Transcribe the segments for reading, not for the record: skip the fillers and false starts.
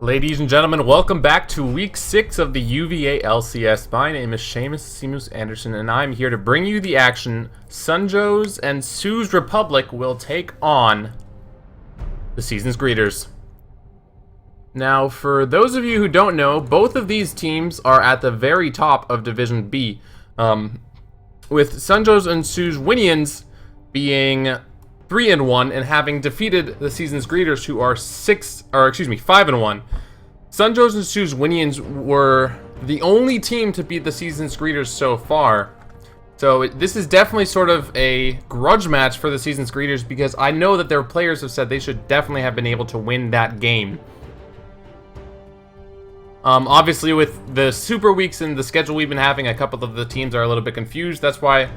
Ladies and gentlemen, welcome back to week 6 of the UVA LCS. My name is Seamus Seamus Anderson, and I'm here to bring you the action. Sunjo's and Sue's Republic will take on the season's greeters. Now, for those of you who don't know, both of these teams are at the very top of Division B, with Sunjo's and Sue's Winions being 3-1 and having defeated the season's greeters, who are 5-1. Sunjo's and Sue's Winions were the only team to beat the season's greeters so far. So this is definitely sort of a grudge match for the season's greeters, because I know that their players have said they should definitely have been able to win that game. Obviously, with the super weeks and the schedule we've been having, a couple of the teams are a little bit confused. That's why,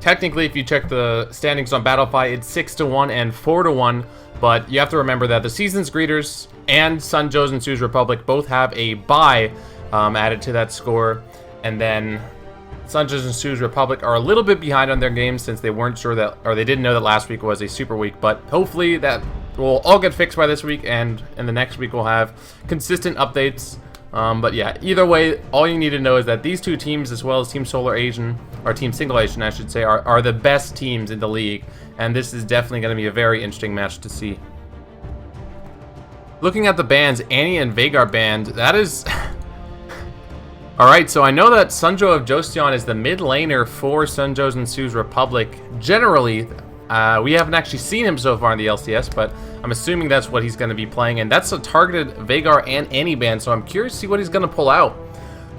technically, if you check the standings on Battlefy, it's 6-1 and 4-1. But you have to remember that the season's greeters and Sunjo's and Sue's Republic both have a bye added to that score. And then Sunjo's and Sue's Republic are a little bit behind on their games, since they weren't sure that, or they didn't know that last week was a super week. But hopefully that will all get fixed by this week, and in the next week we'll have consistent updates. But yeah, either way, all you need to know is that these two teams, as well as Team Solar Asian, or Team Single Asian, I should say, are the best teams in the league. And this is definitely going to be a very interesting match to see. Looking at the bans, Annie and Vhagar banned, that is... Alright, so I know that Sunjo of Joseon is the mid laner for Sunjo's and Sue's Republic. Generally, we haven't actually seen him so far in the LCS, but I'm assuming that's what he's going to be playing. And that's a targeted Vhagar and Annie ban, so I'm curious to see what he's going to pull out.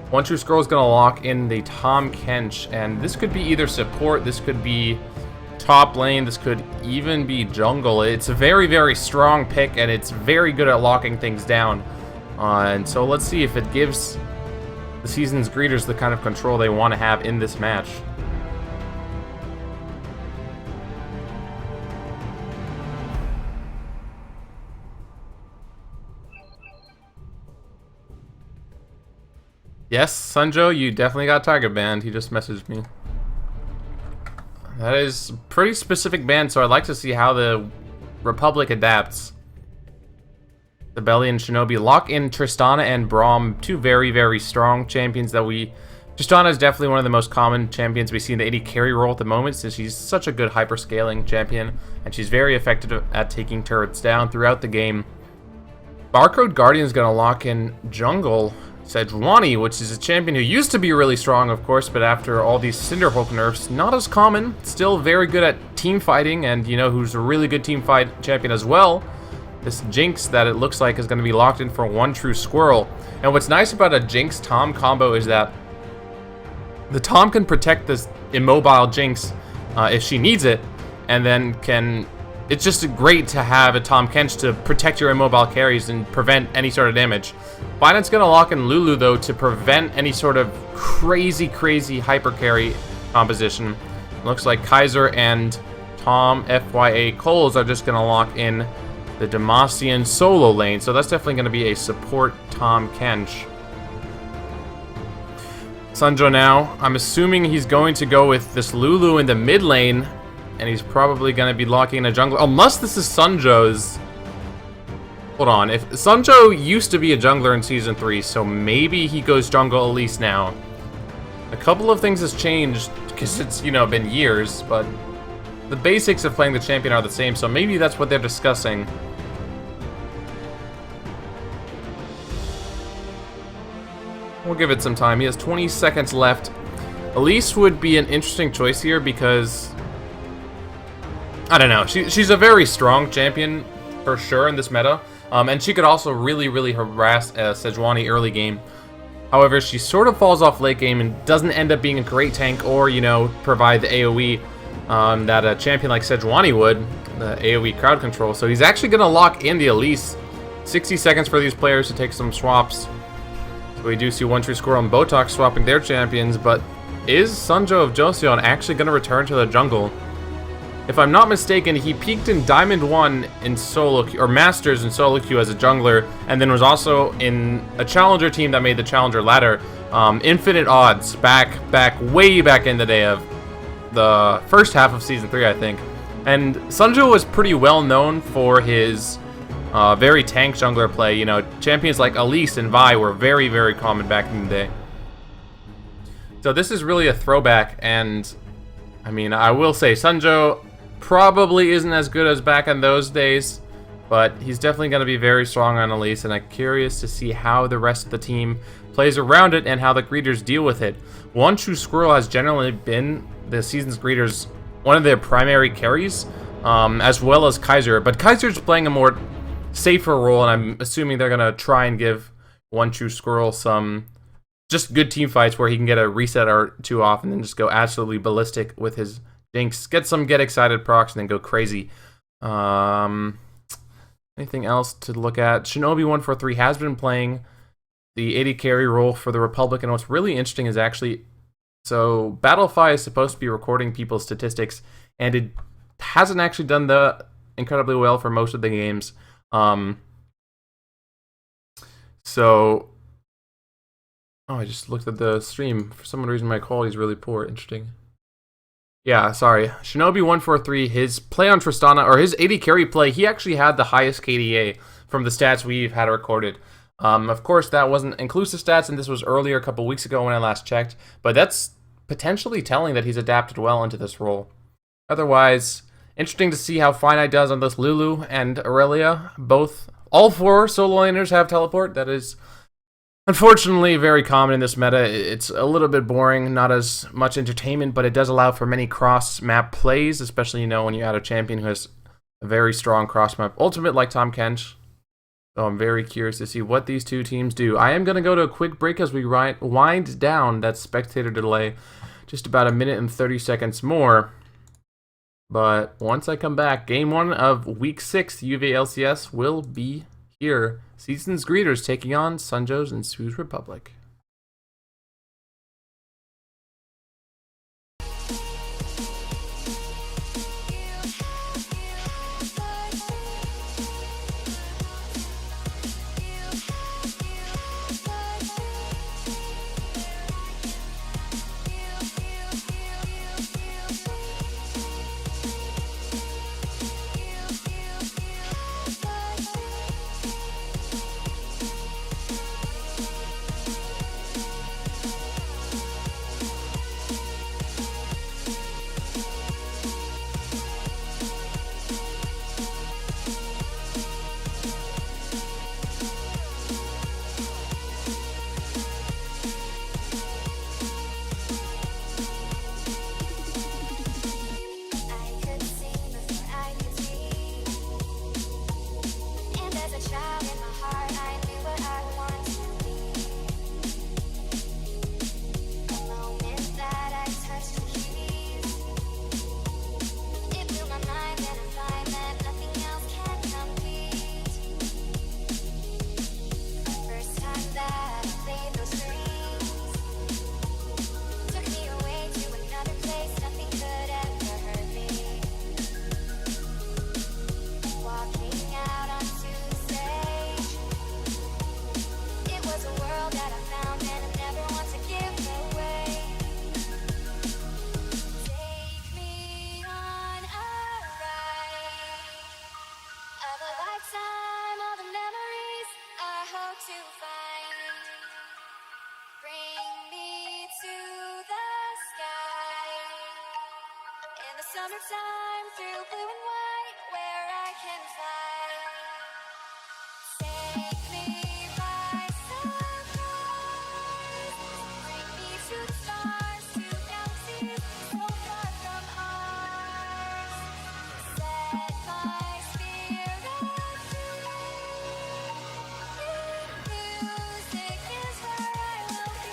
One True Scroll is going to lock in the Tahm Kench, and this could be either support, this could be top lane, this could even be jungle. It's a very, very strong pick, and it's very good at locking things down. And so let's see if it gives the season's greeters the kind of control they want to have in this match. Yes, Sunjo, you definitely got target banned. He just messaged me. That is a pretty specific ban, so I'd like to see how the Republic adapts. The Belly and Shinobi lock in Tristana and Braum, two very, very strong champions that we... Tristana is definitely one of the most common champions we see in the AD carry role at the moment, since she's such a good hyper-scaling champion, and she's very effective at taking turrets down throughout the game. Barcode Guardian is going to lock in jungle Sejuani, which is a champion who used to be really strong, of course, but after all these Cinderhulk nerfs, not as common. Still very good at team fighting, and you know who's a really good team fight champion as well? This Jinx that it looks like is going to be locked in for One True Squirrel. And what's nice about a Jinx Tahm combo is that the Tahm can protect this immobile Jinx if she needs it, and then can... It's just great to have a Tahm Kench to protect your immobile carries and prevent any sort of damage. Binance going to lock in Lulu, though, to prevent any sort of crazy hyper carry composition. Looks like Kaiser and Tom FYA Coles are just going to lock in the Demacian solo lane. So that's definitely going to be a support Tahm Kench. Sunjo now, I'm assuming he's going to go with this Lulu in the mid lane. And he's probably going to be locking in a jungler. Unless this is Sunjo's. Hold on. If Sunjo used to be a jungler in Season 3, so maybe he goes jungle at least now. A couple of things has changed, because it's, you know, been years, but the basics of playing the champion are the same, so maybe that's what they're discussing. We'll give it some time. He has 20 seconds left. Elise would be an interesting choice here, because... I don't know. She's a very strong champion, for sure, in this meta. And she could also really harass Sejuani early game. However, she sort of falls off late game and doesn't end up being a great tank or, you know, provide the AoE that a champion like Sejuani would. The AoE crowd control. So he's actually going to lock in the Elise. 60 seconds for these players to take some swaps. So we do see One True Squirrel and Botox swapping their champions. But is Sunjo of Joseon actually going to return to the jungle? If I'm not mistaken, he peaked in Diamond 1 in solo queue, or Masters in solo queue as a jungler, and then was also in a challenger team that made the challenger ladder. Infinite Odds, way back in the day of the first half of Season 3, I think. And Sunjo was pretty well known for his Very tank jungler play. You know, champions like Elise and Vi were very, very common back in the day. So this is really a throwback, and I mean, I will say Sunjo probably isn't as good as back in those days, but he's definitely going to be very strong on Elise, and I'm curious to see how the rest of the team plays around it and how the greeters deal with it. One True Squirrel has generally been the season's greeters one of their primary carries, as well as Kaiser, but Kaiser's playing a more safer role, and I'm assuming they're going to try and give One True Squirrel some just good team fights where he can get a reset or two off and then just go absolutely ballistic with his Jinx, get some get excited procs, and then go crazy. Anything else to look at? Shinobi 143 has been playing the AD carry role for the Republic, and what's really interesting is actually, so Battlefy is supposed to be recording people's statistics, and it hasn't actually done the incredibly well for most of the games. I just looked at the stream. For some reason, my quality is really poor. Interesting. Yeah, sorry. Shinobi 143, his play on Tristana, or his AD carry play, he actually had the highest KDA from the stats we've had recorded. Of course, that wasn't inclusive stats, and this was earlier, a couple weeks ago when I last checked, but that's potentially telling that he's adapted well into this role. Otherwise, interesting to see how Finite does on this Lulu and Aurelia. All four solo laners have teleport. That is unfortunately very common in this meta. It's a little bit boring, not as much entertainment, but it does allow for many cross-map plays, especially, when you add a champion who has a very strong cross-map ultimate like Tahm Kench. So I'm very curious to see what these two teams do. I am going to go to a quick break as we wind down that spectator delay. Just about a minute and 30 seconds more. But once I come back, Game 1 of Week 6 UVA LCS will be here. Season's Greeters taking on Sunjo's and Sue's Republic. Summertime through blue and white, where I can fly. Take me by surprise. Bring me to the stars, to galaxies so far from ours. Set my spirit free. Music is where I will be.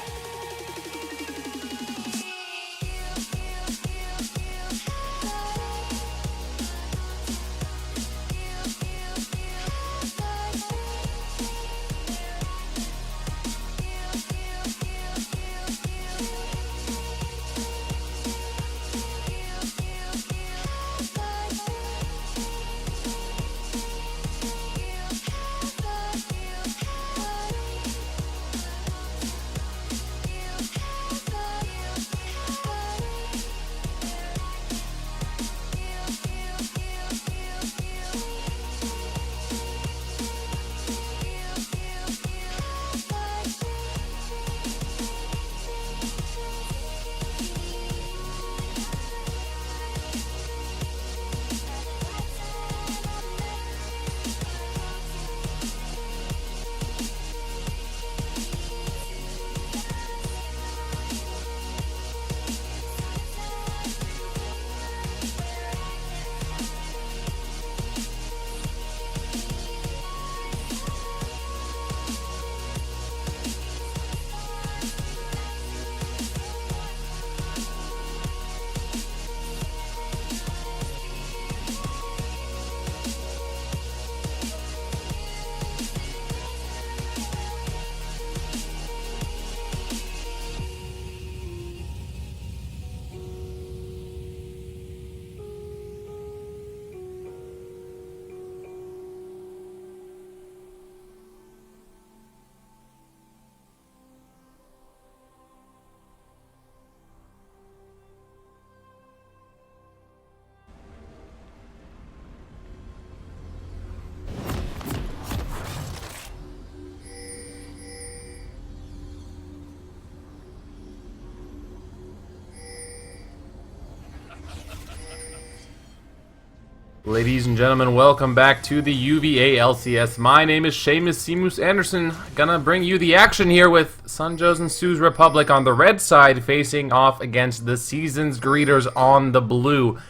Ladies and gentlemen, welcome back to the UVA LCS. My name is Seamus Seamus Anderson. Gonna bring you the action here with Sunjo's and Sue's Republic on the red side, facing off against the Season's Greeters on the blue.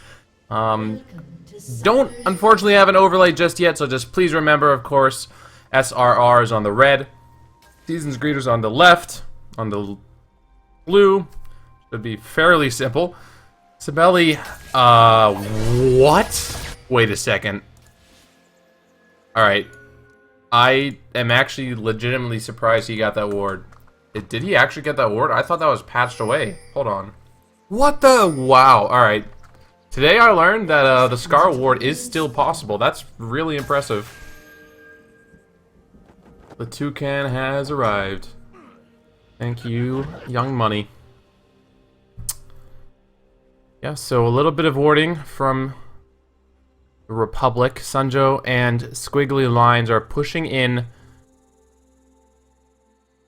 Don't unfortunately have an overlay just yet, so just please remember, of course, SRR is on the red, Season's Greeters on the left, on the blue. Should be fairly simple. Sibeli, what? Wait a second. Alright. I am actually legitimately surprised he got that ward. Did he actually get that ward? I thought that was patched away. Hold on. What the? Wow. Alright. Today I learned that the Scar ward is still possible. That's really impressive. The toucan has arrived. Thank you, Young Money. Yeah, so a little bit of warding from the Republic. Sunjo and Squiggly Lines are pushing in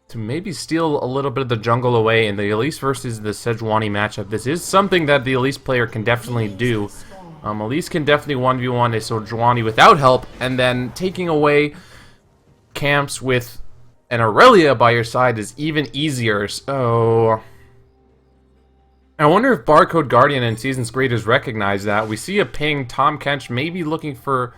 to maybe steal a little bit of the jungle away in the Elise versus the Sejuani matchup. This is something that the Elise player can definitely do. Elise can definitely 1v1 a Sejuani without help, and then taking away camps with an Aurelia by your side is even easier. So I wonder if Barcode Guardian and Season's Greeters recognize that. We see a ping. Tom Kench maybe looking for...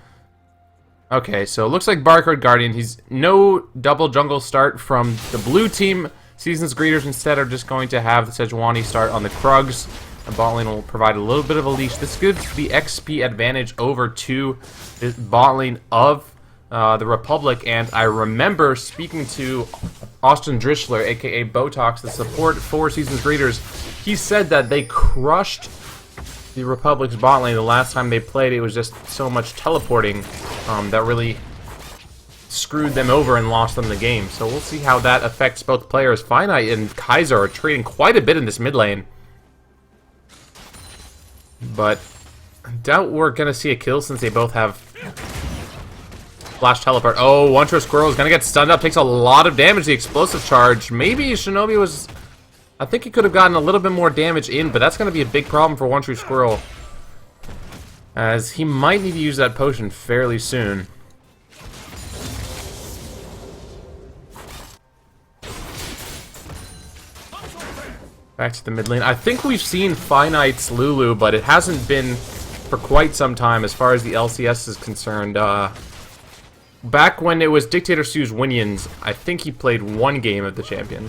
Okay, so it looks like Barcode Guardian. He's no double jungle start from the blue team. Season's Greeters instead are just going to have the Sejuani start on the Krugs. And bot lane will provide a little bit of a leash. This gives the XP advantage over to the bot lane of the Republic. And I remember speaking to Austin Drischler, aka Botox, the support for Season's Greeters. He said that they crushed the Republic's bot lane the last time they played. It was just so much teleporting that really screwed them over and lost them the game. So we'll see how that affects both players. Finite and Kaiser are trading quite a bit in this mid lane. But I doubt we're going to see a kill since they both have flash teleport. Oh, One True Squirrel is going to get stunned up. Takes a lot of damage. The explosive charge. Maybe Shinobi was... I think he could have gotten a little bit more damage in, but that's going to be a big problem for One True Squirrel, as he might need to use that potion fairly soon. Back to the mid lane. I think we've seen Finite's Lulu, but it hasn't been for quite some time as far as the LCS is concerned. Back when it was Dictator Sue's Winions, I think he played one game of the champion.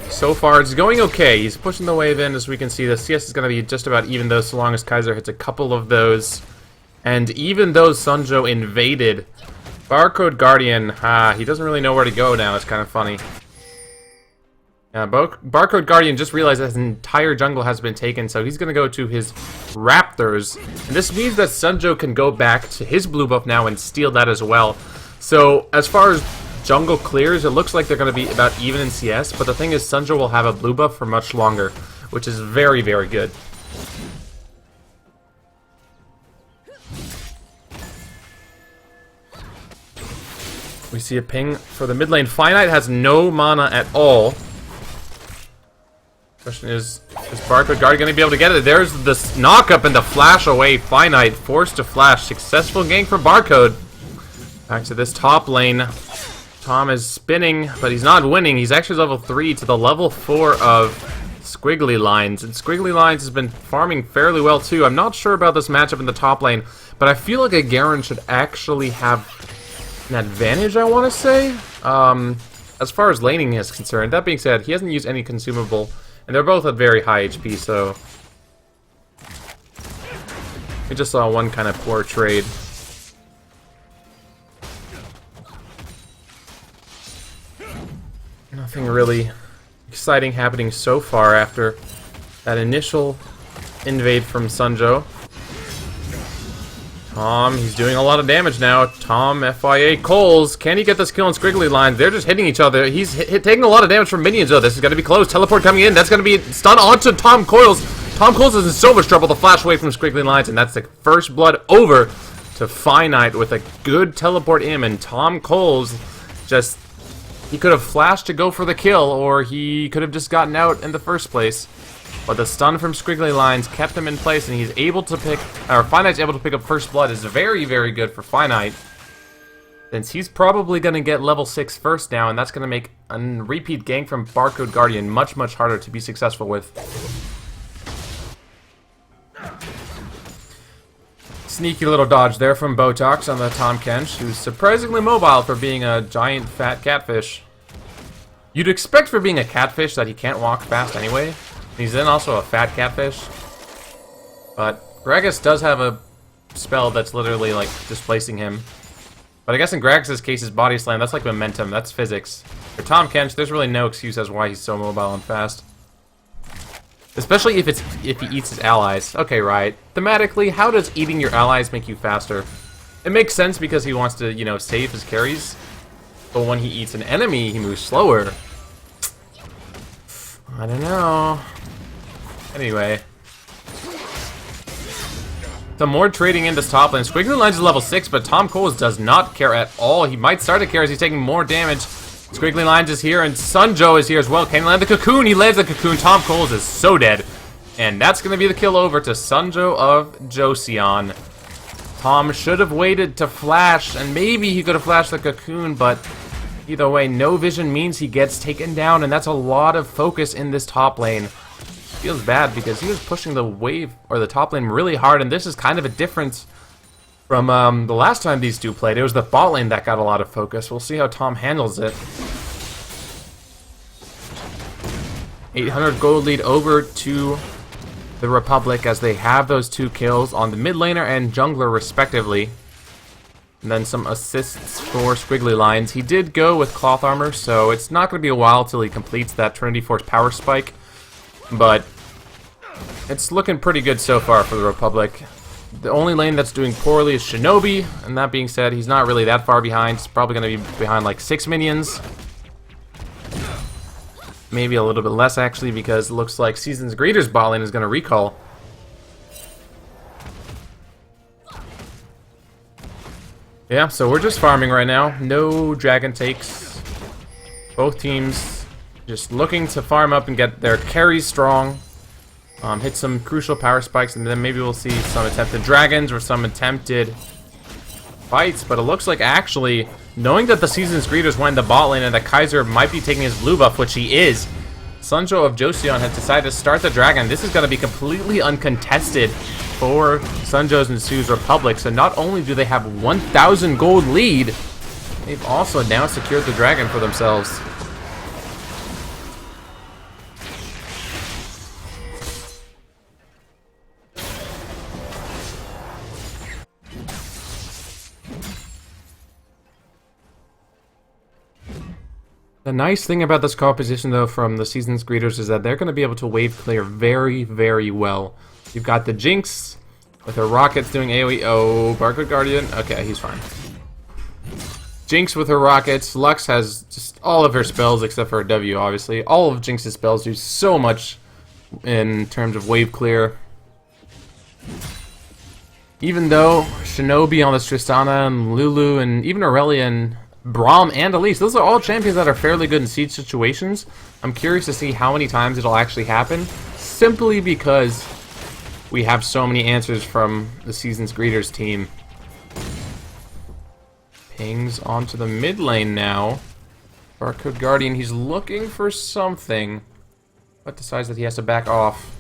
So far, it's going okay. He's pushing the wave in, as we can see. The CS is going to be just about even, though, so long as Kaiser hits a couple of those. And even though Sunjo invaded, Barcode Guardian, he doesn't really know where to go now. It's kind of funny. Barcode Guardian just realized that his entire jungle has been taken, so he's going to go to his Raptors. And this means that Sunjo can go back to his blue buff now and steal that as well. So, as far as jungle clears, it looks like they're going to be about even in CS, but the thing is, Sunjo will have a blue buff for much longer, which is very, very good. We see a ping for the mid lane. Finite has no mana at all. Question is Barcode Guard going to be able to get it? There's the knock up and the flash away. Finite forced to flash. Successful gank from Barcode. Back to this top lane. Tom is spinning, but he's not winning. He's actually level 3 to the level 4 of Squiggly Lines. And Squiggly Lines has been farming fairly well too. I'm not sure about this matchup in the top lane, but I feel like a Garen should actually have an advantage, I want to say, as far as laning is concerned. That being said, he hasn't used any consumable, and they're both at very high HP, so we just saw one kind of poor trade. Nothing really exciting happening so far after that initial invade from Sunjo. Tom, he's doing a lot of damage now. Tom, FIA, Coles. Can he get this kill on Squiggly Lines? They're just hitting each other. He's taking a lot of damage from minions, though. This is going to be close. Teleport coming in. That's going to be stun onto Tom Coils. Tom Coles is in so much trouble to flash away from Squiggly Lines, and that's the first blood over to Finite with a good teleport in, and Tom Coles just... he could have flashed to go for the kill, or he could have just gotten out in the first place. But the stun from Squiggly Lines kept him in place, and he's able to pick, or Finite's able to pick up First Blood is very, very good for Finite. Since he's probably going to get level 6 first now, and that's going to make a repeat gank from Barcode Guardian much, much harder to be successful with. Sneaky little dodge there from Botox on the Tahm Kench, who's surprisingly mobile for being a giant fat catfish. You'd expect for being a catfish that he can't walk fast anyway. He's then also a fat catfish. But Gragas does have a spell that's literally like displacing him. But I guess in Gragas' case, his body slam, that's like momentum, that's physics. For Tahm Kench, there's really no excuse as why he's so mobile and fast. Especially if he eats his allies. Okay, right. Thematically, how does eating your allies make you faster? It makes sense because he wants to, you know, save his carries. But when he eats an enemy, he moves slower. I don't know. Anyway. Some more trading in this top lane. Squiggly Lines is level 6, but Tom Coles does not care at all. He might start to care as he's taking more damage. Squiggly Lines is here, and Sunjo is here as well. Can he land the cocoon? He lands the cocoon. Tom Coles is so dead. And that's going to be the kill over to Sunjo of Joseon. Tom should have waited to flash, and maybe he could have flashed the cocoon, but either way, no vision means he gets taken down, and that's a lot of focus in this top lane. Feels bad because he was pushing the wave, or the top lane, really hard, and this is kind of a difference from the last time these two played. It was the bot lane that got a lot of focus. We'll see how Tom handles it. 800 gold lead over to the Republic as they have those 2 kills on the mid laner and jungler respectively. And then some assists for Squiggly Lines. He did go with cloth armor, so it's not going to be a while till he completes that Trinity Force power spike. But it's looking pretty good so far for the Republic. The only lane that's doing poorly is Shinobi, and that being said, he's not really that far behind. He's probably going to be behind like 6 minions. Maybe a little bit less actually, because it looks like Seasons Greeter's bot lane is going to recall. Yeah, so we're just farming right now. No dragon takes. Both teams just looking to farm up and get their carries strong. Hit some crucial power spikes, and then maybe we'll see some attempted dragons or some attempted fights. But it looks like actually, knowing that the Seasons Greeters went in the bot lane and that Kaiser might be taking his blue buff, which he is, Sunjo of Joseon has decided to start the dragon. This is going to be completely uncontested for Sunjo's and Sue's Republic. So not only do they have 1,000 gold lead, they've also now secured the dragon for themselves. The nice thing about this composition, though, from the Seasons Greeters is that they're going to be able to wave clear very, very well. You've got the Jinx with her rockets doing AoE. Oh, Barcode Guardian. Okay, he's fine. Jinx with her rockets. Lux has just all of her spells except for her W, obviously. All of Jinx's spells do so much in terms of wave clear. Even though Shinobi on this Tristana and Lulu and even Aurelia and Braum and Elise, those are all champions that are fairly good in siege situations. I'm curious to see how many times it'll actually happen, simply because we have so many answers from the Seasons Greeters team. Pings onto the mid lane now. Barcode Guardian, he's looking for something, but decides that he has to back off.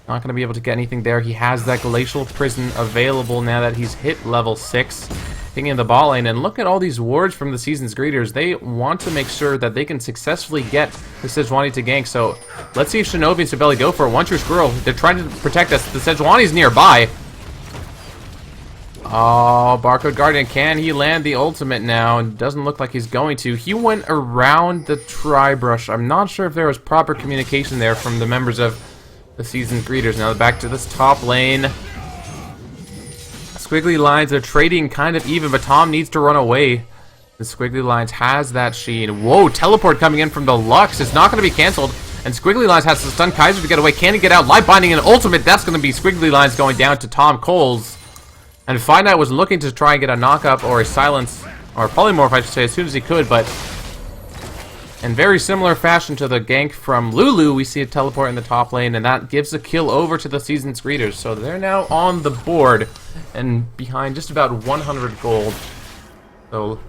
Not going to be able to get anything there. He has that Glacial Prison available now that he's hit level 6. Pinging in the bot lane, and look at all these wards from the Seasons Greeters. They want to make sure that they can successfully get the Sejuani to gank, so let's see if Shinobi and Sibeli go for it. One True Squirrel, they're trying to protect us. The Sejuani's nearby. Oh, Barcode Guardian, can he land the ultimate now? It doesn't look like he's going to. He went around the Tri-Brush. I'm not sure if there was proper communication there from the members of the Seasons Greeters. Now back to this top lane. Squiggly Lines are trading kind of even, but Tom needs to run away. The Squiggly Lines has that Sheen. Whoa, teleport coming in from the Lux. It's not going to be canceled. And Squiggly Lines has to stun Kaiser to get away. Can he get out? Live Binding and ultimate. That's going to be Squiggly Lines going down to Tom Coles. And Finite was looking to try and get a knock-up or a silence, or polymorph, I should say, as soon as he could, but In very similar fashion to the gank from Lulu, we see a teleport in the top lane, and that gives a kill over to the Season's Greeters. So they're now on the board and behind just about 100 gold. So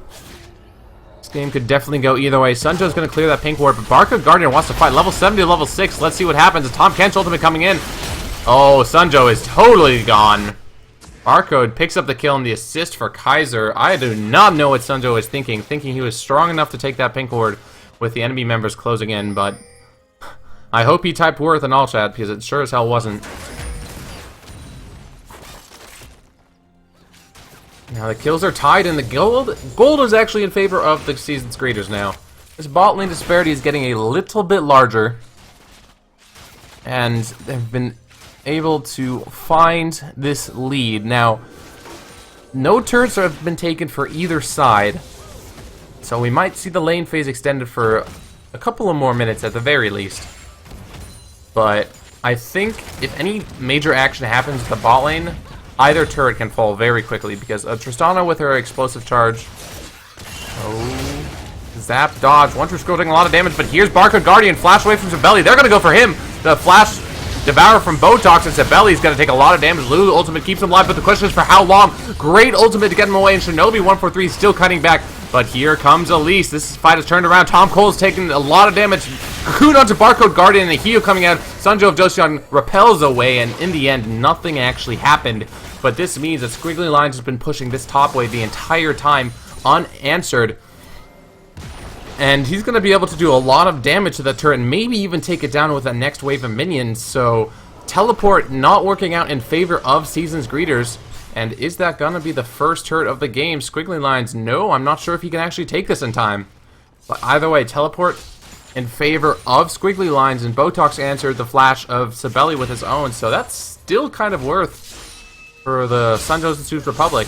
this game could definitely go either way. Sunjo's going to clear that pink ward, but Barcode Guardian wants to fight level 70 to level 6. Let's see what happens. Tom Kench ultimate coming in. Oh, Sunjo is totally gone. Barcode picks up the kill and the assist for Kaiser. I do not know what Sunjo is thinking he was strong enough to take that pink ward with the enemy members closing in, but I hope he typed worth in all chat, because it sure as hell wasn't. Now the kills are tied, and the gold is actually in favor of the Season's Greeters now. This bot lane disparity is getting a little bit larger, and they've been able to find this lead. Now, no turrets have been taken for either side, so we might see the lane phase extended for a couple of more minutes at the very least. But I think if any major action happens at the bot lane, either turret can fall very quickly, because Tristana with her explosive charge. Oh, zap, dodge. One True Scroll taking a lot of damage, but here's Barcode Guardian, flash away from Zabelli. They're going to go for him. The flash devour from Botox, and Zabelli's going to take a lot of damage. Lulu ultimate keeps him alive, but the question is for how long? Great ultimate to get him away, and Shinobi 143 still cutting back. But here comes Elise. This fight has turned around. Tom Cole's taking a lot of damage. Cocoon onto Barcode Guardian, and a heal coming out. Sunjo of Joseon repels away, and in the end, nothing actually happened. But this means that Squiggly Lines has been pushing this top wave the entire time, unanswered. And he's going to be able to do a lot of damage to that turret, and maybe even take it down with that next wave of minions. So, teleport not working out in favor of Season's Greeters. And is that going to be the first turret of the game? Squiggly Lines, no, I'm not sure if he can actually take this in time. But either way, teleport in favor of Squiggly Lines, and Botox answered the flash of Sabelli with his own. So that's still kind of worth for the Sunjo's and Su's Republic.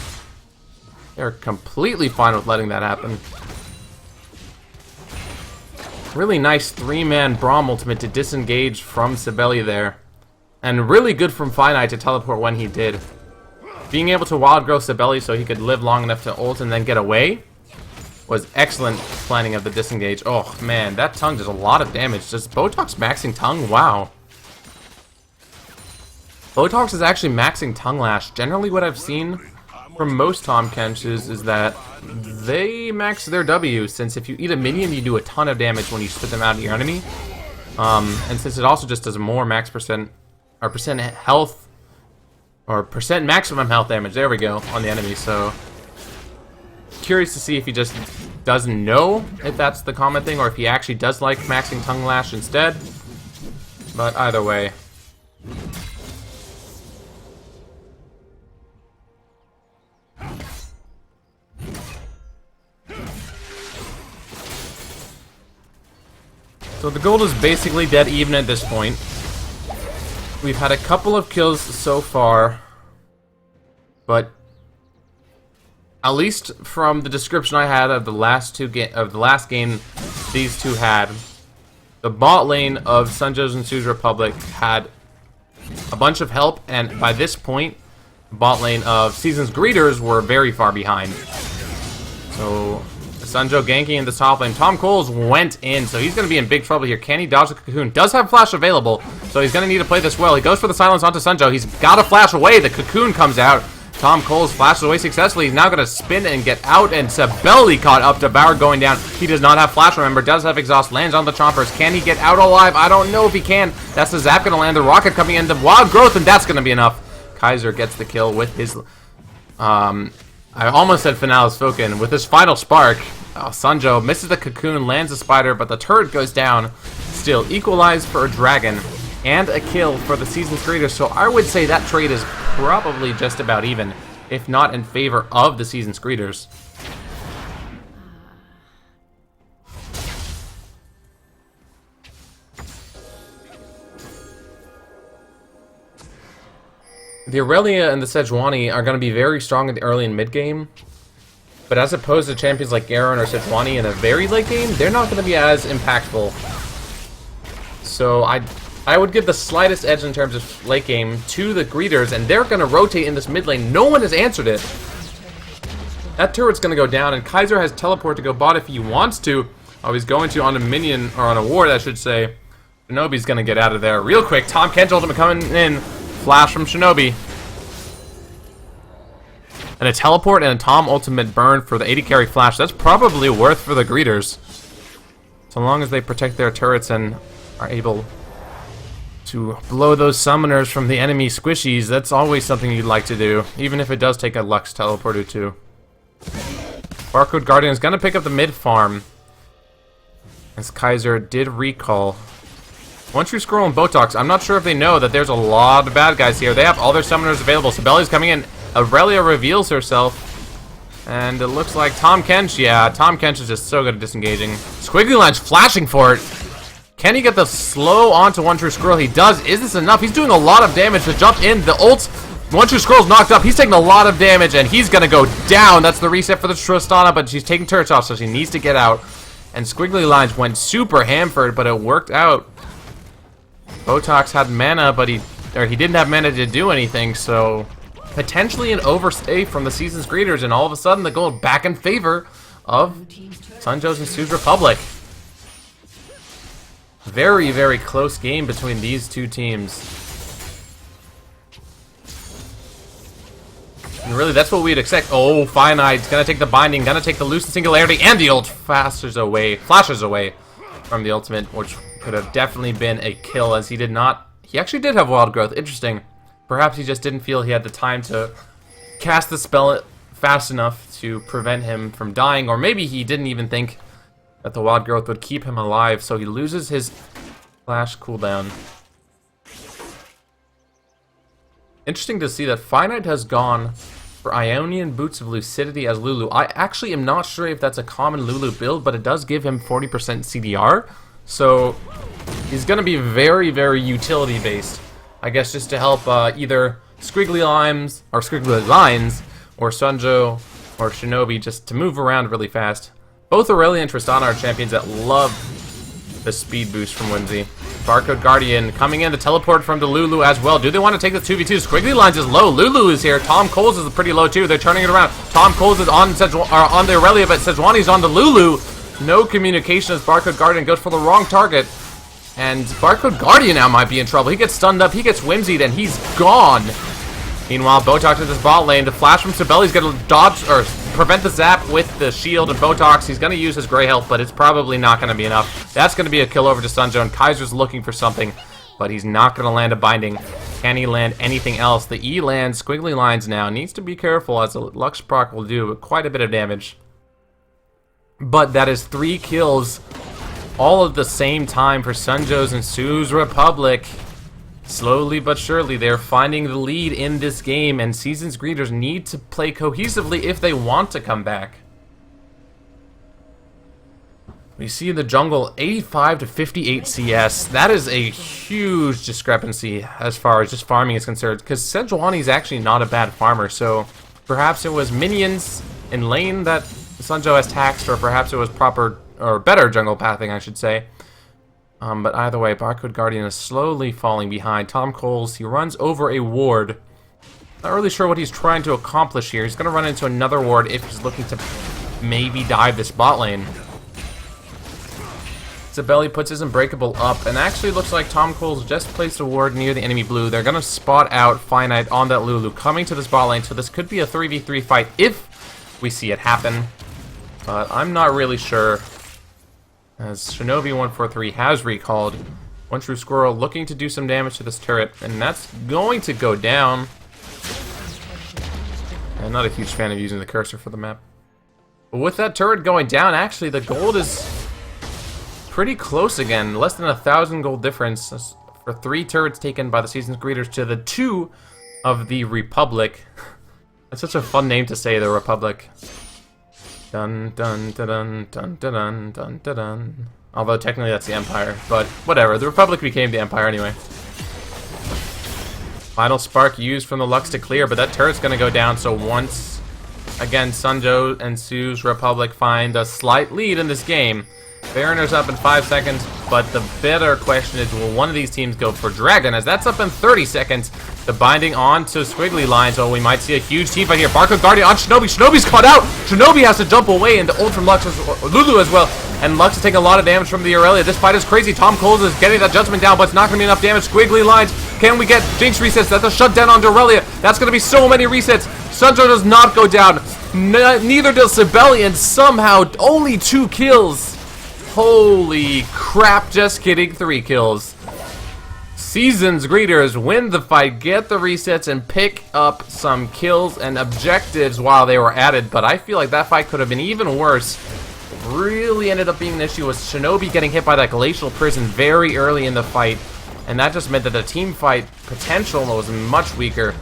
They're completely fine with letting that happen. Really nice 3-man Braum ultimate to disengage from Sabelli there. And really good from Finite to teleport when he did. Being able to wild grow Sabelli so he could live long enough to ult and then get away was excellent planning of the disengage. Oh man, that tongue does a lot of damage. Does Botox maxing tongue? Wow. Botox is actually maxing tongue lash. Generally what I've seen from most Tom Kenches is that they max their W, since if you eat a minion you do a ton of damage when you spit them out at your enemy. And since it also just does more max percent health, or percent maximum health damage, there we go, on the enemy. So curious to see if he just doesn't know if that's the common thing, or if he actually does like maxing tongue lash instead. But either way, so the gold is basically dead even at this point. We've had a couple of kills so far, but at least from the description I had of the last game these two had, the bot lane of Sunjo's and Su's Republic had a bunch of help, and by this point, the bot lane of Season's Greeters were very far behind. So Sunjo ganking in the top lane. Tom Coles went in, so he's going to be in big trouble here. Can he dodge the Cocoon? Does have Flash available, so he's going to need to play this well. He goes for the silence onto Sunjo. He's got to flash away. The Cocoon comes out. Tom Coles flashes away successfully. He's now going to spin and get out, and Sabelli caught up to Bauer going down. He does not have Flash, remember. Does have Exhaust. Lands on the Chompers. Can he get out alive? I don't know if he can. That's the Zap going to land. The Rocket coming in. The Wild Growth, and that's going to be enough. Kaiser gets the kill with his... I almost said Finale's Foken. With his final spark... Oh, Sunjo misses the Cocoon, lands a Spider, but the turret goes down. Still, equalized for a Dragon, and a kill for the Season's Greeters, so I would say that trade is probably just about even, if not in favor of the Season's Greeters. The Aurelia and the Sejuani are going to be very strong in the early and mid game. But as opposed to champions like Garen or Sejuani in a very late game, they're not going to be as impactful. So I would give the slightest edge in terms of late game to the Greeters, and they're going to rotate in this mid lane. No one has answered it. That turret's going to go down, and Kaiser has teleport to go bot if he wants to. Oh, he's going to on a minion, or on a ward, I should say. Shinobi's gonna get out of there real quick. Tahm Kench ultimate coming in. Flash from Shinobi. And a teleport and a Tahm ultimate burn for the 80 carry flash. That's probably worth for the greeters. So long as they protect their turrets and are able to blow those summoners from the enemy squishies, that's always something you'd like to do. Even if it does take a Lux teleport or two. Barcode Guardian is gonna pick up the mid farm. As Kaiser did recall. One True Scroll and Botox, I'm not sure if they know that there's a lot of bad guys here. They have all their summoners available. Sibeli's coming in. Aurelia reveals herself. And it looks like Tahm Kench. Yeah, Tahm Kench is just so good at disengaging. Squiggly Line's flashing for it. Can he get the slow onto One True Scroll? He does. Is this enough? He's doing a lot of damage to jump in. The ult. One True Scroll's knocked up. He's taking a lot of damage, and he's going to go down. That's the reset for the Tristana, but she's taking turrets off, so she needs to get out. And Squiggly Lines went super hampered, but it worked out. Botox had mana, but he didn't have mana to do anything, so potentially an overstay from the season's greeters, and all of a sudden the goal back in favor of Sunjo's and Sue's Republic. Very, very close game between these two teams. And really, that's what we'd expect. Oh, Finite's gonna take the binding, gonna take the Lucent Singularity, and the ult flashes away from the ultimate, which could have definitely been a kill, as he did not. He actually did have Wild Growth. Interesting. Perhaps he just didn't feel he had the time to cast the spell fast enough to prevent him from dying, or maybe he didn't even think that the Wild Growth would keep him alive, so he loses his flash cooldown. Interesting to see that Finite has gone for Ionian Boots of Lucidity as Lulu. I actually am not sure if that's a common Lulu build, but it does give him 40% CDR. So he's going to be very, very utility based. I guess just to help either Squiggly Lines or Sunjo or Shinobi just to move around really fast. Both Aurelia and Tristana are champions that love the speed boost from Whimsy. Barcode Guardian coming in to teleport from the Lulu as well. Do they want to take the 2v2? Squiggly Lines is low. Lulu is here. Tom Coles is pretty low too. They're turning it around. Tom Coles is on the Aurelia, but Sejuani's on the Lulu. No communication as Barcode Guardian goes for the wrong target. And Barcode Guardian now might be in trouble. He gets stunned up, he gets whimsied, and he's gone. Meanwhile, Botox is this bot lane. The flash from Sibeli's going to dodge or prevent the zap with the shield and Botox. He's going to use his gray health, but it's probably not going to be enough. That's going to be a kill over to Sunjo, and Kaiser's looking for something, but he's not going to land a binding. Can he land anything else? The E lands Squiggly Lines now. Needs to be careful, as a Lux proc will do quite a bit of damage. But that is 3 kills all at the same time for Sunjo's and Sue's Republic. Slowly but surely, they're finding the lead in this game, and Season's greeters need to play cohesively if they want to come back. We see in the jungle 85 to 58 CS. That is a huge discrepancy as far as just farming is concerned, because Sejuani is actually not a bad farmer, so perhaps it was minions in lane that Sunjo has taxed, or perhaps it was proper or better jungle pathing, I should say. But either way, Barcode Guardian is slowly falling behind. Tom Coles, he runs over a ward. Not really sure what he's trying to accomplish here. He's going to run into another ward if he's looking to maybe dive this bot lane. Sibeli puts his Unbreakable up, and actually looks like Tom Coles just placed a ward near the enemy blue. They're going to spot out Finite on that Lulu coming to this bot lane, so this could be a 3v3 fight if we see it happen. But I'm not really sure, as Shinobi143 has recalled. One True Squirrel looking to do some damage to this turret, and that's going to go down. I'm not a huge fan of using the cursor for the map. But with that turret going down, actually the gold is pretty close again. Less than 1,000 gold difference for 3 turrets taken by the Season's greeters to the 2 of the Republic. That's such a fun name to say, the Republic. Dun dun dun dun dun dun dun dun dun. Although technically that's the Empire, but whatever. The Republic became the Empire anyway. Final spark used from the Lux to clear, but that turret's gonna go down. So once again, Sunjo and Sue's Republic find a slight lead in this game. Baroner's up in 5 seconds. but the better question is, will one of these teams go for Dragon, as that's up in 30 seconds. The binding on to Squiggly Line, so we might see a huge team fight here. Barco Guardian on Shinobi. Shinobi's caught out. Shinobi has to jump away, and the ult from Lux, Lulu as well. And Lux is taking a lot of damage from the Aurelia. This fight is crazy. Tom Coles is getting that judgment down, but it's not going to be enough damage. Squiggly Lines. Can we get Jinx resets? That's a shutdown on Aurelia. That's going to be so many resets. Sunjo does not go down. Neither does Sibelian. Somehow, only 2 kills. Holy crap, just kidding, 3 kills. Seasons Greeters win the fight, get the resets, and pick up some kills and objectives while they were added, but I feel like that fight could have been even worse. Really ended up being an issue with Shinobi getting hit by that Glacial Prison very early in the fight, and that just meant that the team fight potential was much weaker.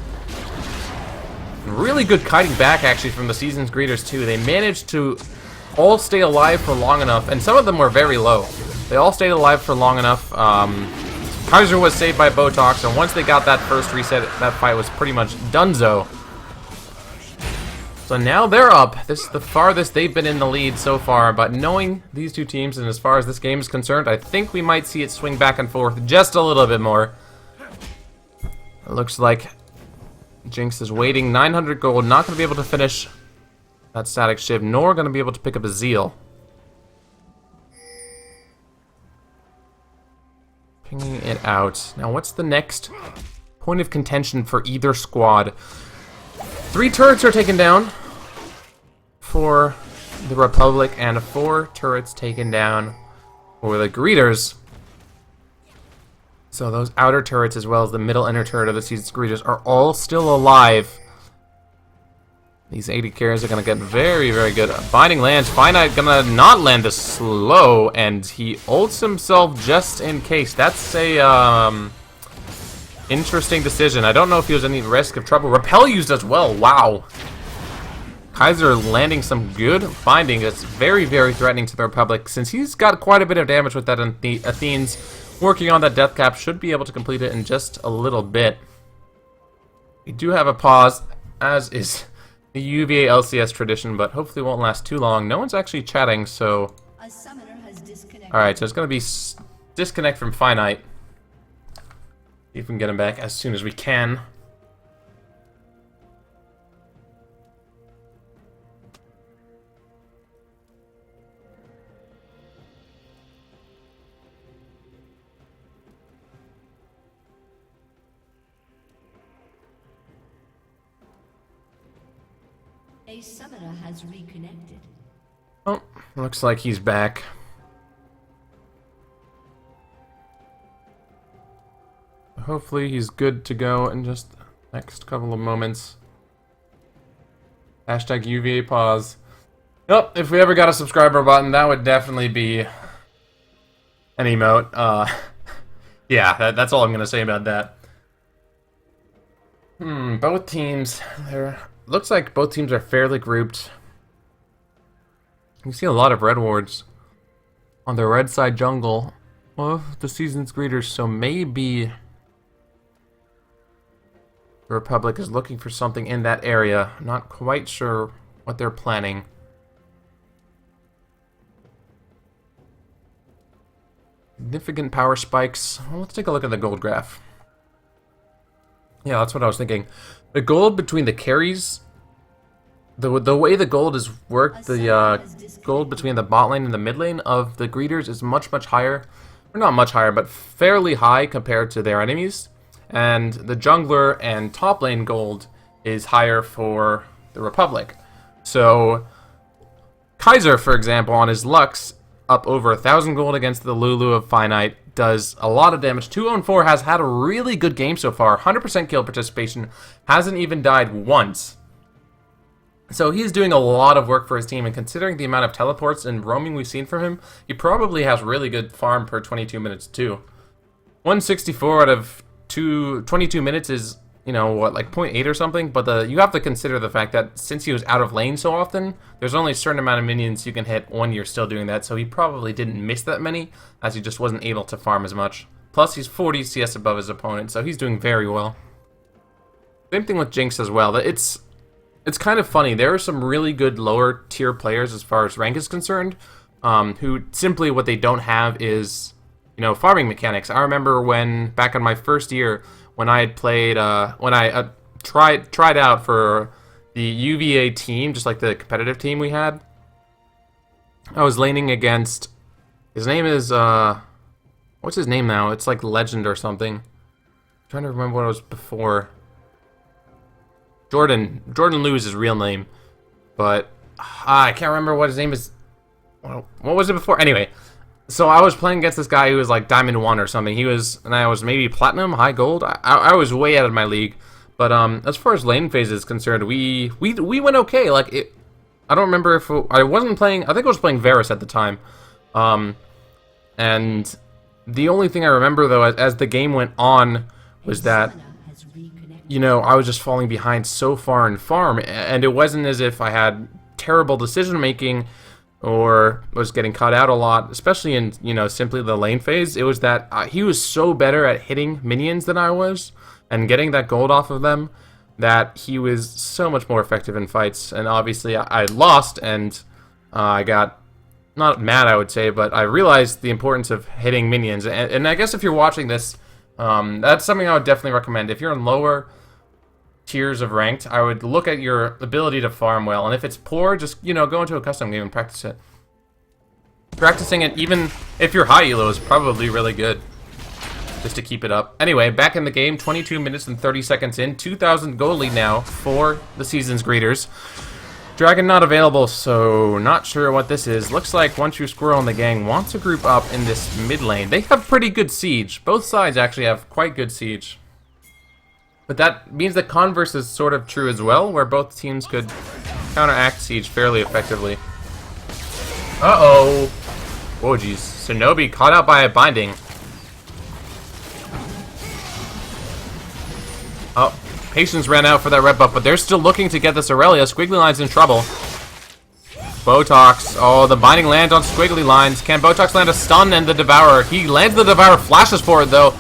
Really good kiting back, actually, from the Seasons Greeters, too. They managed to all stay alive for long enough, and some of them were very low. They all stayed alive for long enough. Kaiser was saved by Botox, and once they got that first reset, that fight was pretty much donezo. So now they're up. This is the farthest they've been in the lead so far, but knowing these two teams, and as far as this game is concerned, I think we might see it swing back and forth just a little bit more. It looks like Jinx is waiting. 900 gold, not going to be able to finish that static shiv, nor going to be able to pick up a Zeal. Pinging it out. Now, what's the next point of contention for either squad? 3 turrets are taken down for the Republic, and 4 turrets taken down for the Greeters. So those outer turrets, as well as the middle inner turret of the Seasons Greeters, are all still alive. These 80 carries are going to get very, very good. Binding lands. Finite going to not land this slow, and he ults himself just in case. That's a interesting decision. I don't know if he was any risk of trouble. Repel used as well. Wow. Kaiser landing some good binding. That's very, very threatening to the Republic, since he's got quite a bit of damage with that. Athene's working on that death cap. Should be able to complete it in just a little bit. We do have a pause, as is the UVA LCS tradition, but hopefully it won't last too long. No one's actually chatting, so... Alright, so it's going to be disconnect from Finite. See if we can get him back as soon as we can. A summoner has reconnected. Oh, looks like he's back. Hopefully he's good to go in just the next couple of moments. Hashtag UVA pause. Oh, if we ever got a subscriber button, that would definitely be an emote. Yeah, that's all I'm going to say about that. Both teams, looks like both teams are fairly grouped. You see a lot of red wards on the red side jungle of the Seasons Greeters, so maybe the Republic is looking for something in that area. Not quite sure what they're planning. Significant power spikes. Well, let's take a look at the gold graph. Yeah, that's what I was thinking. The gold between the carries, the way the gold is worked, the gold between the bot lane and the mid lane of the Greeters is much, much higher. Or not much higher, but fairly high compared to their enemies. And the jungler and top lane gold is higher for the Republic. So, Kaiser, for example, on his Lux, up over 1,000 gold against the Lulu of Finite, does a lot of damage. 204 has had a really good game so far. 100% kill participation. Hasn't even died once. So he's doing a lot of work for his team, and considering the amount of teleports and roaming we've seen from him, he probably has really good farm per 22 minutes too. 164 out of 22 minutes is, you know, what, like 0.8 or something, but you have to consider the fact that since he was out of lane so often, there's only a certain amount of minions you can hit when you're still doing that, so he probably didn't miss that many, as he just wasn't able to farm as much. Plus, he's 40 CS above his opponent, so he's doing very well. Same thing with Jinx as well. It's kind of funny. There are some really good lower tier players as far as rank is concerned, who simply what they don't have is farming mechanics. I remember when, back in my first year, when I had played, when I tried out for the UVA team, just like the competitive team we had, I was laning against, his name is, what's his name now? It's like Legend or something. I'm trying to remember what it was before. Jordan Liu is his real name, but I can't remember what his name is. What was it before? Anyway, so I was playing against this guy who was like Diamond 1 or something. And I was maybe Platinum, High Gold. I was way out of my league. But as far as lane phase is concerned, we went okay. Like I don't remember if I wasn't playing. I think I was playing Varus at the time. And the only thing I remember though, as the game went on, was that I was just falling behind so far in farm, and it wasn't as if I had terrible decision making or was getting caught out a lot, especially in simply the lane phase. It was that he was so better at hitting minions than I was and getting that gold off of them, that he was so much more effective in fights. And obviously I lost, and I got not mad, I would say, but I realized the importance of hitting minions. And I guess if you're watching this, that's something I would definitely recommend. If you're in lower tiers of ranked, I would look at your ability to farm well, and if it's poor, just go into a custom game and practice it. Practicing it, even if you're high elo, is probably really good, just to keep it up. Anyway, back in the game, 22 minutes and 30 seconds in, 2,000 gold lead now for the season's greeters. Dragon not available, so not sure what this is. Looks like One True Squirrel and the gang want to group up in this mid lane. They have pretty good siege. Both sides actually have quite good siege. But that means the converse is sort of true as well, where both teams could counteract siege fairly effectively. Uh-oh. Whoa, geez. Shinobi caught out by a binding. Oh, patience ran out for that red buff, but they're still looking to get this Aurelia. Squiggly Line's in trouble. Botox. Oh, the binding lands on Squiggly Lines. Can Botox land a stun and the Devourer? He lands the Devourer, flashes for it though.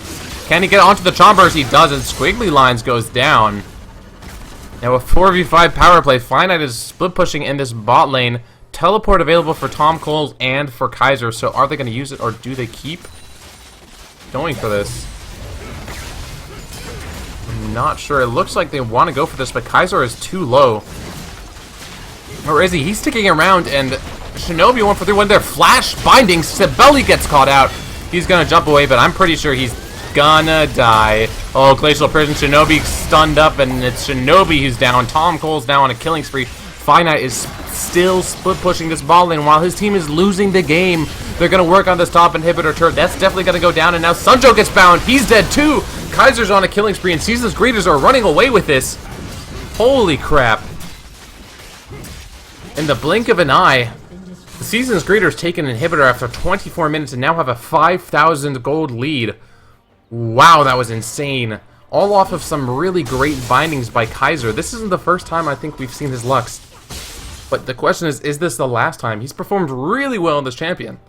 Can he get onto the Chombers? He doesn't. Squiggly Lines goes down. Now a 4v5 power play. Finite is split pushing in this bot lane. Teleport available for Tom Coles and for Kaiser. So are they going to use it, or do they keep going for this? I'm not sure. It looks like they want to go for this, but Kaiser is too low. Or is he? He's sticking around, and Shinobi 1 for 3 when they're flash binding. Sibeli gets caught out. He's going to jump away, but I'm pretty sure he's gonna die. Oh, Glacial Prison. Shinobi stunned up, and it's Shinobi who's down. Tom Cole's now on a killing spree. Finite is still split pushing this ball lane while his team is losing the game. They're gonna work on this top inhibitor turret. That's definitely gonna go down, and now Sunjo gets bound. He's dead too. Kaiser's on a killing spree, and Season's Greeters are running away with this. Holy crap. In the blink of an eye, the Season's Greeters take an inhibitor after 24 minutes and now have a 5,000 gold lead. Wow, that was insane. All off of some really great bindings by Kaiser. This isn't the first time I think we've seen his Lux. But the question is this the last time? He's performed really well in this champion.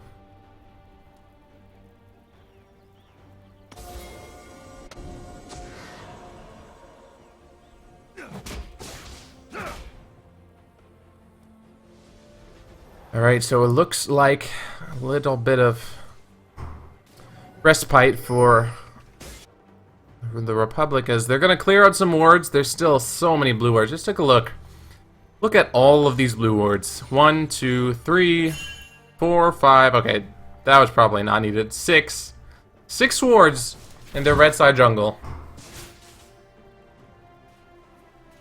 Alright, so it looks like a little bit of respite for the Republic, as they're going to clear out some wards. There's still so many blue wards. Just take a look. Look at all of these blue wards. 1, 2, 3, 4, 5. Okay, that was probably not needed. 6. 6 wards in their red side jungle.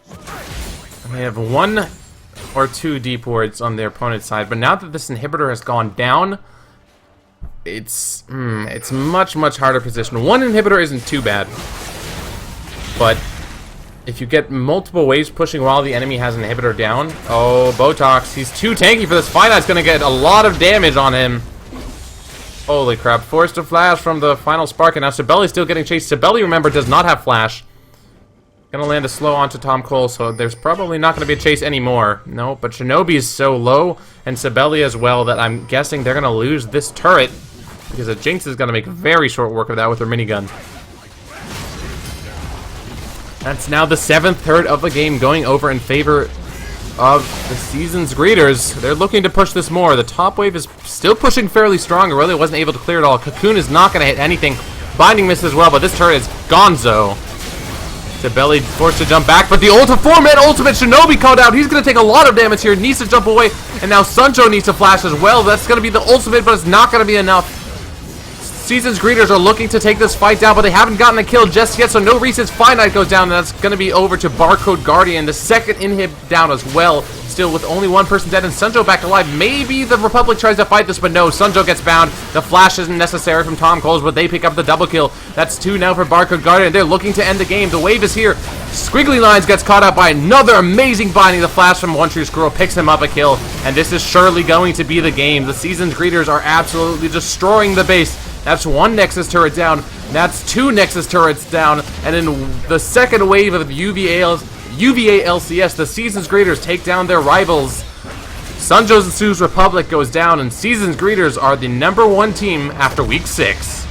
And they have 1 or 2 deep wards on their opponent's side. But now that this inhibitor has gone down, it's much, much harder position. 1 inhibitor isn't too bad, but if you get multiple waves pushing while the enemy has an inhibitor down, oh, Botox, he's too tanky for this. Finite's gonna get a lot of damage on him. Holy crap, forced to flash from the final spark, and now Sibeli's still getting chased. Sibeli, remember, does not have flash. Gonna land a slow onto Tom Cole, so there's probably not gonna be a chase anymore. No, but Shinobi is so low, and Sibeli as well, that I'm guessing they're gonna lose this turret, because the Jinx is gonna make very short work of that with her minigun. That's now the 7th turret of the game going over in favor of the Season's Greeters. They're looking to push this more. The top wave is still pushing fairly strong. It really wasn't able to clear it all. Cocoon is not going to hit anything. Binding miss as well, but this turret is gonzo. Belly forced to jump back, but the ult of 4-man ultimate Shinobi called out. He's going to take a lot of damage here. Needs to jump away, and now Sunjo needs to flash as well. That's going to be the ultimate, but it's not going to be enough. Season's Greeters are looking to take this fight down, but they haven't gotten a kill just yet, so no Reese's Finite goes down, and that's going to be over to Barcode Guardian. The second inhib down as well, still with only one person dead, and Sunjo back alive. Maybe the Republic tries to fight this, but no, Sunjo gets bound. The flash isn't necessary from Tom Coles, but they pick up the double kill. That's 2 now for Barcode Guardian. They're looking to end the game. The wave is here. Squiggly Lines gets caught up by another amazing binding. The flash from One Tree Squirrel picks him up a kill, and this is surely going to be the game. The Season's Greeters are absolutely destroying the base. That's 1 Nexus turret down. That's 2 Nexus turrets down. And in the second wave of UVA LCS, the Season's Greeters take down their rivals. Sunjo's and Sue's Republic goes down, and Season's Greeters are the #1 team after week 6.